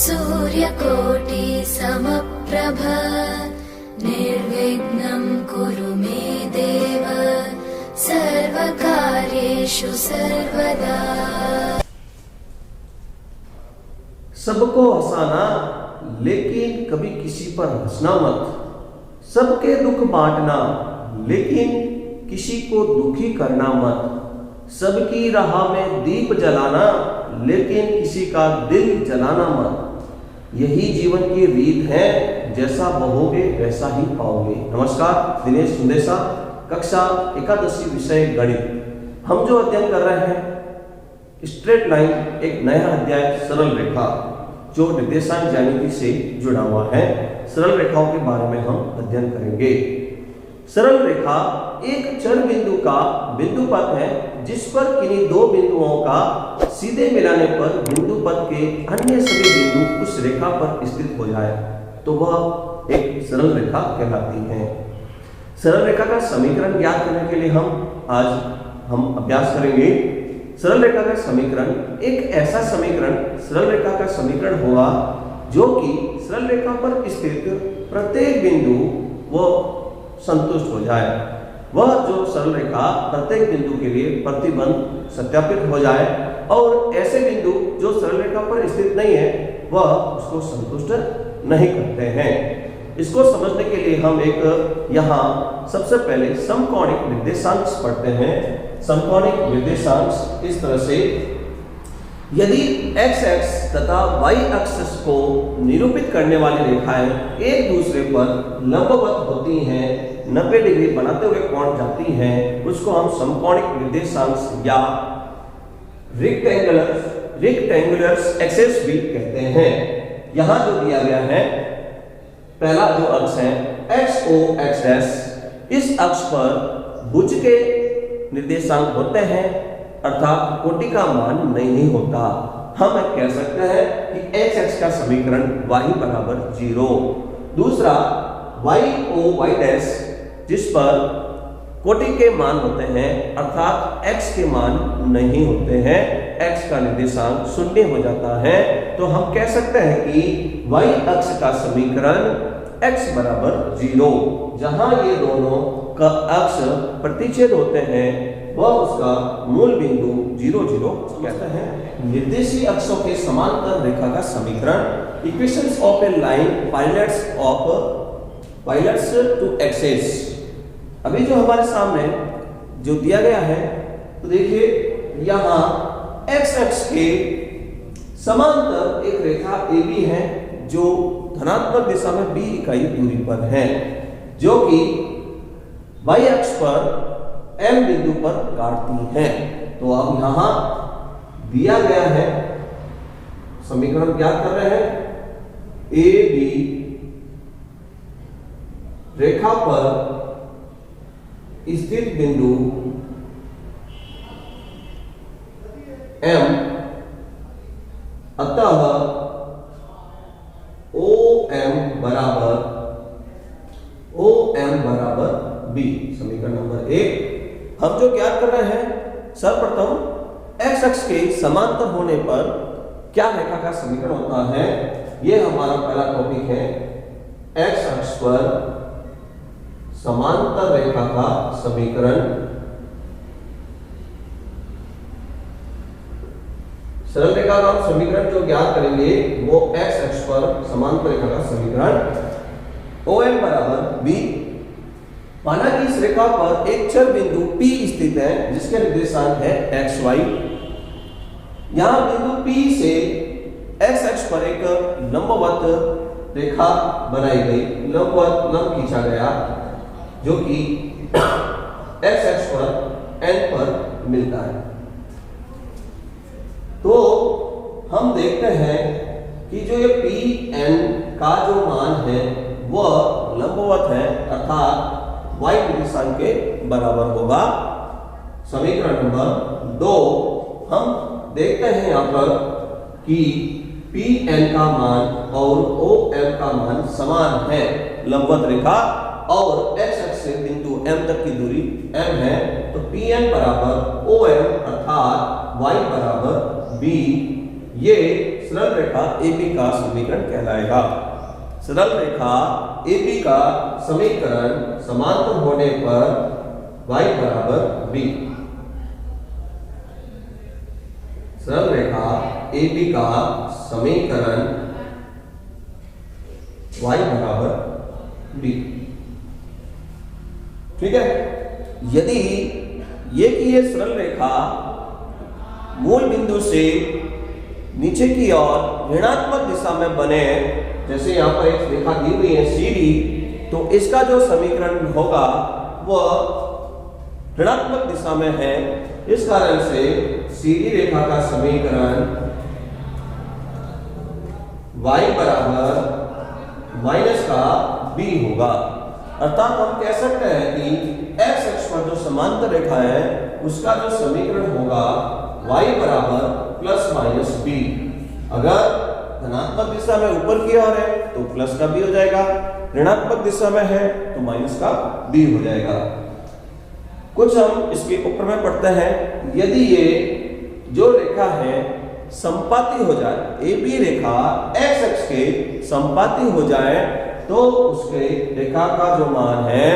सूर्यकोटि समप्रभ निर्विघ्नं कुरु मे देव सर्वकार्येषु सर्वदा। सबको हंसाना लेकिन कभी किसी पर हंसना मत, सबके दुख बांटना लेकिन किसी को दुखी करना मत, सबकी राह में दीप जलाना लेकिन किसी का दिल जलाना मत। यही जीवन की रीत है, जैसा बहोगे वैसा ही पाओगे। नमस्कार, दिनेश सुंदेसा, कक्षा एकादशी विषय गणित। हम जो अध्ययन कर रहे हैं स्ट्रेट लाइन, एक नया अध्याय सरल रेखा जो निर्देशांक ज्यामिति से जुड़ा हुआ है। सरल रेखाओं के बारे में हम अध्ययन करेंगे। सरल रेखा एक चर बिंदु का बिंदु पथ है जिस पर किन्हीं दो बिंदुओं का सीधे मिलाने पर बिंदु पथ के अन्य सभी बिंदु उस रेखा पर स्थित हो जाए तो वह एक सरल रेखा कहलाती है। सरल रेखा का समीकरण ज्ञात करने के लिए हम अभ्यास करेंगे। सरल रेखा का समीकरण एक ऐसा समीकरण सरल रेखा का समीकरण होगा जो कि सरल रेखा पर स्थित प्रत्येक बिंदु वो संतुष्ट हो जाए। वह जो सरल रेखा प्रत्येक बिंदु के लिए प्रतिबंध सत्यापित हो जाए और ऐसे बिंदु जो सरल रेखा पर स्थित नहीं है वह उसको संतुष्ट नहीं करते हैं। इसको समझने के लिए हम एक यहाँ सबसे पहले समकोणिक निर्देशांक पढ़ते हैं। समकोणिक निर्देशांक इस तरह से, यदि x अक्ष तथा y अक्ष को निरूपित करने वाली रेखाएं एक दूसरे पर लंबवत होती हैं, 90 डिग्री बनाते हुए कोण जाती हैं, उसको हम समकोणिक निर्देशांक या रेक्टेंगुलर एक्सिस भी कहते हैं। यहां जो दिया गया है, पहला जो अक्ष है x इस अक्ष पर भुज के निर्देशांक होते हैं अर्थात कोटि का मान नहीं होता। हम कह सकते हैं कि x अक्ष का समीकरण y बराबर 0। दूसरा y जिस पर कोटि के मान होते हैं अर्थात x के मान नहीं होते हैं, x का निर्देशांक शून्य हो जाता है, तो हम कह सकते हैं कि y अक्ष का समीकरण x बराबर 0। जहां ये दोनों का अक्ष प्रतिच्छेद होते हैं वह उसका मूल बिंदु 0 0 कहते हैं। निर्देशीय अक्षों के समांतर रेखा का समीकरण, equations of a line parallel to axis. अभी जो हमारे सामने जो दिया गया है तो देखिए यहाँ x अक्ष के समांतर एक रेखा AB है जो धनात्मक दिशा में b इकाई दूरी पर है, जो कि y अक्ष पर M बिंदु पर काटती है। तो अब यहां दिया गया है समीकरण क्या कर रहे हैं, AB रेखा पर स्थित बिंदु M, अतः OM बराबर B। समीकरण नंबर 1 हम जो ज्ञात कर रहे हैं, सर्वप्रथम x अक्ष के समांतर होने पर क्या रेखा का समीकरण होता है, यह हमारा पहला टॉपिक है। x अक्ष पर समांतर रेखा का समीकरण, सरल रेखा का समीकरण जो ज्ञात करेंगे वो x अक्ष पर समांतर रेखा का समीकरण OM बराबर B। माना कि इस रेखा पर एक चर बिंदु P स्थित है जिसके निर्देशांक है xy। यहां बिंदु P से x अक्ष पर एक लंबवत रेखा बनाई गई, लंब खींचा गया जो कि x अक्ष पर n पर मिलता है। तो हम देखते हैं कि जो ये Pn का जो मान है वह लंबवत है अर्थात y निर्देशांक के बराबर होगा। समीकरण नंबर 2 हम देखते हैं यहाँ पर कि Pn का मान और OM का मान समान है, लंबवत रेखा और x अक्ष से बिंदु M तक की दूरी m है, तो Pn बराबर OM अर्थात y बराबर B। ये सरल रेखा AB का समीकरण कहलाएगा। सरल रेखा AB का समीकरण समांतर होने पर y बराबर b। सरल रेखा AB का समीकरण y बराबर b। ठीक है। यदि ये सरल रेखा मूल बिंदु से नीचे की ओर ऋणात्मक दिशा में बने, जैसे यहाँ पर एक रेखा दी हुई है CD, तो इसका जो समीकरण होगा वह ऋणात्मक दिशा में है। इस कारण से CD रेखा का समीकरण y बराबर माइनस का b होगा। अर्थात हम कह सकते हैं कि x अक्ष पर जो समांतर रेखा है उसका जो समीकरण होगा y बराबर प्लस माइनस b। अगर धनात्मक दिशा में ऊपर की ओर है तो प्लस का b हो जाएगा, ऋणात्मक दिशा में है तो माइनस का b हो जाएगा। कुछ हम इसके ऊपर में पढ़ते हैं। यदि ये जो रेखा है संपाती हो जाए, AB रेखा x अक्ष के संपाती हो जाए, तो उसके रेखा का जो मान है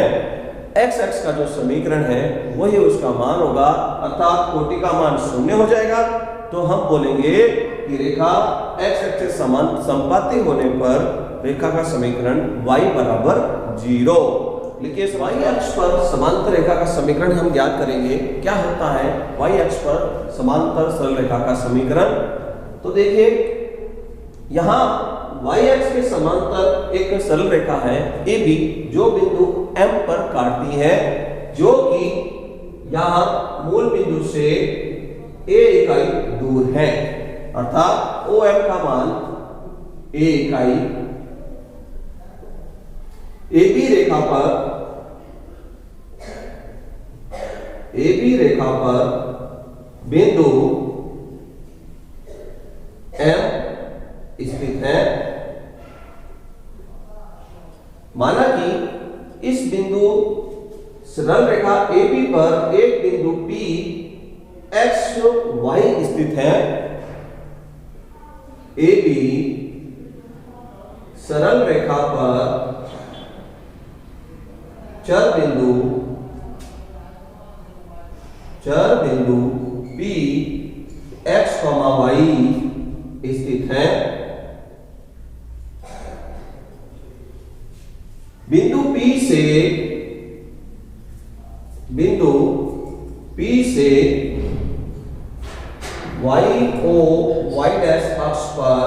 x अक्ष का जो समीकरण है वही उसका मान होगा, अर्थात कोटि का मान 0 हो जाएगा। तो हम बोलेंगे कि रेखा x अक्ष से संपाती होने पर रेखा का समीकरण y बराबर 0। लिखिए, y अक्ष पर समांतर रेखा का समीकरण हम ज्ञात करेंगे। क्या होता है y अक्ष पर समांतर सरल रेखा का समीकरण? तो देखिए, यहाँ y अक्ष के समांतर एक सरल रेखा है AB, जो बिंदु M पर काटती है, जो कि यहाँ मूल बिंदु से a इकाई दूर है। अर्थात OM का मान a इकाई। AB रेखा पर बिंदु M स्थित है। माना कि इस बिंदु सरल रेखा AB पर एक बिंदु P x y स्थित है। AB सरल रेखा पर चर बिंदु P x, y स्थित है। बिंदु P से y डैश अक्ष पर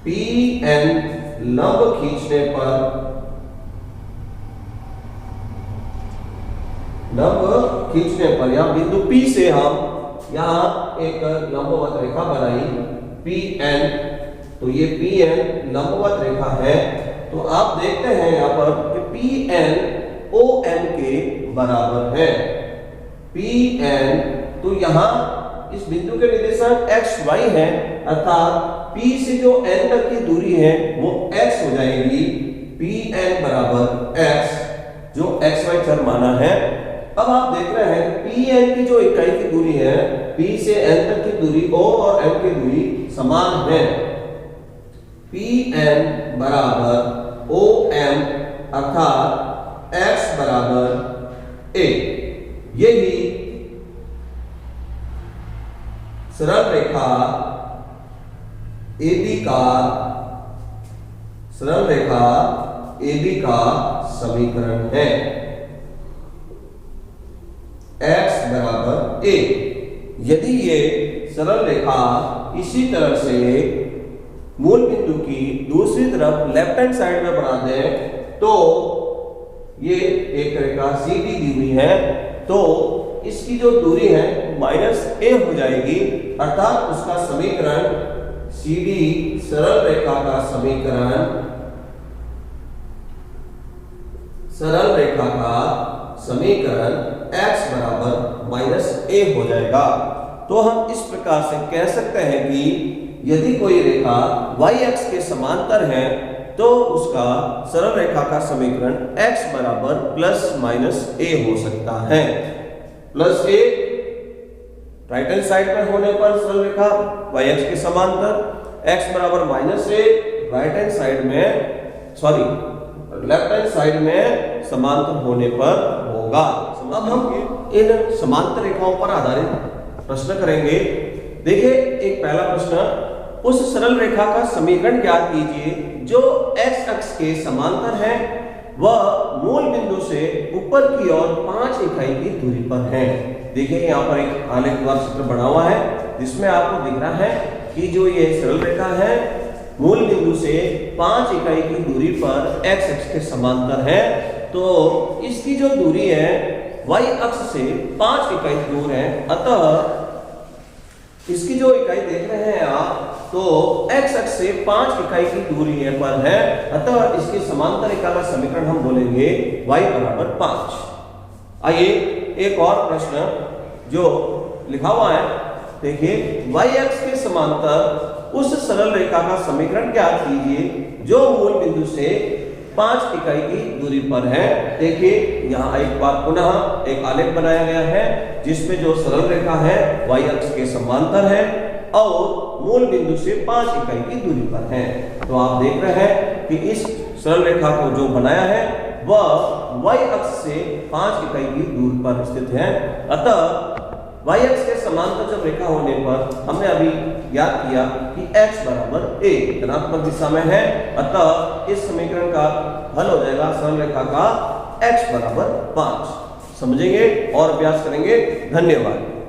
PN लंब खींचने पर या बिंदु P से हम यहां एक लंबवत रेखा बनाई PN, तो ये PN लंबवत रेखा है। तो आप देखते हैं यहां पर कि PN OM के बराबर है। PN, तो यहां इस बिंदु के निर्देशांक x y है, अर्थात P से जो N तक की दूरी है वो x हो जाएगी। PN बराबर x, जो xy चर माना है। अब आप देख रहे हैं PN की जो इकाई की दूरी है, P से N तक की दूरी O और M की दूरी समान है। PN बराबर OM, अर्थात x बराबर a। यही सरल रेखा AB का समीकरण है। x बराबर a। यदि ये सरल रेखा इसी तरह से मूल बिंदु की दूसरी तरफ लेफ्ट हैंड साइड में बना दें, तो ये एक रेखा CD दी हुई है, तो इसकी जो दूरी है -a हो जाएगी। अर्थात उसका समीकरण CD सरल रेखा का समीकरण x बराबर -a हो जाएगा। तो हम इस प्रकार से कह सकते हैं कि यदि कोई रेखा y अक्ष के समांतर है तो उसका सरल रेखा का समीकरण x बराबर +- a हो सकता है। +a राइट हैंड साइड में होने पर सरल रेखा y अक्ष के समांतर, x बराबर माइनस से राइट हैंड साइड में लेफ्ट हैंड साइड में समांतर होने पर होगा। अब हम इन समांतर रेखाओं पर आधारित प्रश्न करेंगे। देखिए एक पहला प्रश्न, उस सरल रेखा का समीकरण ज्ञात कीजिए जो x अक्ष के समांतर है वह मूल बिंदु से ऊपर की ओर 5 इकाई की दूरी पर है। देखिए यहाँ पर एक आलेखवार चित्र बना हुआ है जिसमें आपको दिख रहा है कि जो ये सरल रेखा है मूल बिंदु से 5 इकाई की दूरी पर x अक्ष के समांतर है। तो इसकी जो दूरी है y अक्ष से 5 इकाई दूर है, अतः इसकी जो इकाई देख रहे हैं आप तो x अक्ष से 5 इकाई की दूरी पर है, अतः इसके समांतर रेखा का समीकरण हम बोलेंगे y बराबर 5। आइए एक और प्रश्न जो लिखा हुआ है, देखिए y अक्ष के समांतर उस सरल रेखा का समीकरण ज्ञात कीजिए जो मूल बिंदु से 5 इकाई की दूरी पर है। देखिए यहाँ एक बार पुनः एक आलेख बनाया गया है जिसमें जो सरल रेखा है y अक्ष के समांतर है और मूल बिंदु से 5 इकाई की दूरी पर है। तो आप देख रहे हैं कि इस सरल रेखा को जो बनाया है वह y अक्ष से 5 इकाई की दूरी पर स्थित है, अतः y अक्ष के समांतर जब रेखा होने पर हमने अभी ज्ञात किया कि x बराबर a धनात्मक दिशा में है, अतः इस समीकरण का हल हो जाएगा सरल रेखा का x बराबर 5। समझेंगे और अभ्यास करेंगे। धन्यवाद।